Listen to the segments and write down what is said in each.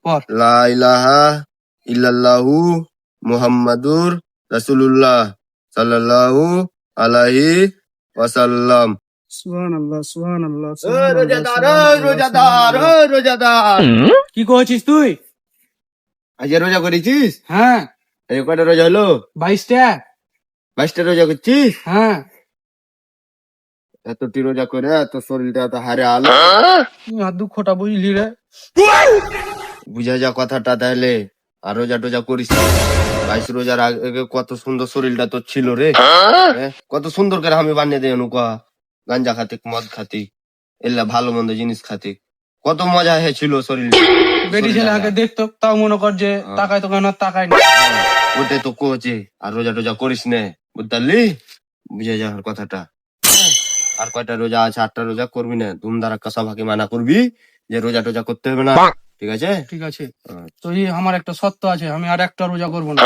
পর। লা ইলাহা ইল্লাল্লাহু মুহাম্মাদুর রাসূলুল্লাহ সাল্লাল্লাহু আলাইহি ওয়াসাল্লাম। সুবহানাল্লাহ, সুবহানাল্লাহ, রোজাদার। কি কইছিস তুই? আজকে রোজা করেছিস? হ্যাঁ, আজকে কয়টা রোজা হলো? 22টা। 22টা রোজা করছিস? হ্যাঁ, এতটি রোজা করে এত শরীরটা এত হারে আলো তুই আর দুঃখটা বুঝলি রে। বুঝা যা কথাটা তাহলে। আর রোজা টোজা করিস না। 22 রোজার আগে কত সুন্দর শরীরটা তোর ছিল রে। কত সুন্দর করে আমি বানিয়ে দেয় অনুকা। গাঞ্জা খাতে, মদ খাতে, এলা ভালো মন্দ জিনিস খাতে, কত মজা হয়েছিল শরীর। বেটি ছেলে আগে দেখতো, তাও মনে কর যে তাকাই তো কেন তাকাই না। ওটাই তো কোচে। আর রোজা টোজা করিস নে, বুঝলি? বুঝে যাওয়ার কথাটা। আর কয়টা রোজা আছে? 8টা রোজা করবি না, ধুমধারাক্কা সবাইকে মানা করবি যে রোজা টোজা করতে হবে না, ঠিক আছে? ঠিক আছে, তো আমার একটা সত্য আছে, আমি আর একটা রোজা করবো না।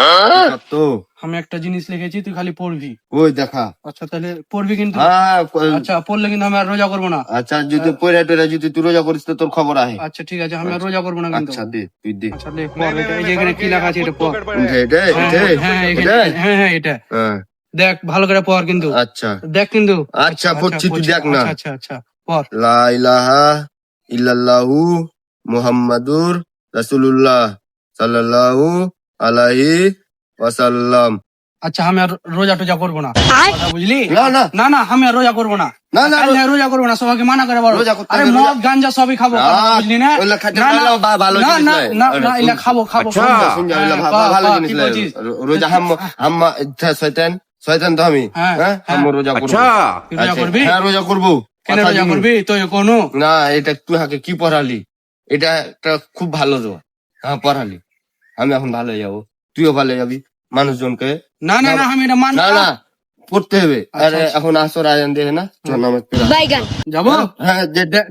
তো আমি একটা জিনিস লিখেছি, তুই খালি পড়বি। ওই দেখা। আচ্ছা তাহলে পড়বি কিন্তু। হ্যাঁ, আচ্ছা পড়লে কিন্তু আমি আর রোজা করবো না। আচ্ছা যদি পয়রা টয়রা যদি তুই রোজা করিস তো তোর খবর আহে। আচ্ছা ঠিক আছে, আমি আর রোজা করবো না কিন্তু। আচ্ছা দে, তুই দে। আচ্ছা লে, পড় এটা। এই যে এখানে কি লেখা আছে এটা পড়। এটা হ্যাঁ এটা হ্যাঁ, দেখ ভালো করে পড় কিন্তু। আচ্ছা দেখ কিন্তু। আচ্ছা পড়ছি, তুই দেখ না। আচ্ছা আচ্ছা পড়। লা ইলাহা ইল্লাল্লাহু মুহাম্মাদুর রাসূলুল্লাহ সাল্লাল্লাহু আলাইহি ওয়াসাল্লাম। আচ্ছা আমি আর রোজা টোজা করবো না, কথা বুঝলি? না না না না, আমি আর রোজা করবো না। না না, কাল থেকে রোজা করবো না, সবাইকে মানা করে বলো। রোজা করতে আরে হবে, মদ গাঞ্জা সবই খাবো, কথা বুঝলি না? ওইলা খাইতে না, না, ভালো না, জিনিস না, নয়। না, না, এলা খাবো খাবো। শুন যা, ওইলা ভালো জিনিস কি নয়। বলছিস? রোজা হাম্মা শয়তান শয়তান তো আমি। হ্যাঁ, হাম্মা রোজা করবো। তুই রোজা করবি? হ্যাঁ রোজা করবো। কেন রোজা করবি? তো কোনো না, এটা তুই হাকে কি পড়ালি? এটা একটা খুব ভালো রোজা। হ্যাঁ পড়ালি, আমি এখন ভালো হয়ে যাবো, তুইও ভালো হয়ে যাবি। মানুষজনকে না না না, আমি এটা মানবো না না। না পড়তে হবে। আরে আচ্ছা। এখন আসর আয়ান দিয়ে না, চল নামাজ পড়া। যাবো? হ্যাঁ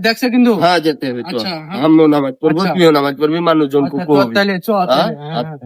দেখছে কিন্তু। হ্যাঁ যেতে হবে, চল। আচ্ছা, হ্যাঁ। আমিও নামাজ পড়বো, আচ্ছা। তুইও নামাজ পড়বি, মানুষজনকে আচ্ছা, চল কবি। তাহলে, চল তাহলে, হ্যাঁ? হ্যাঁ।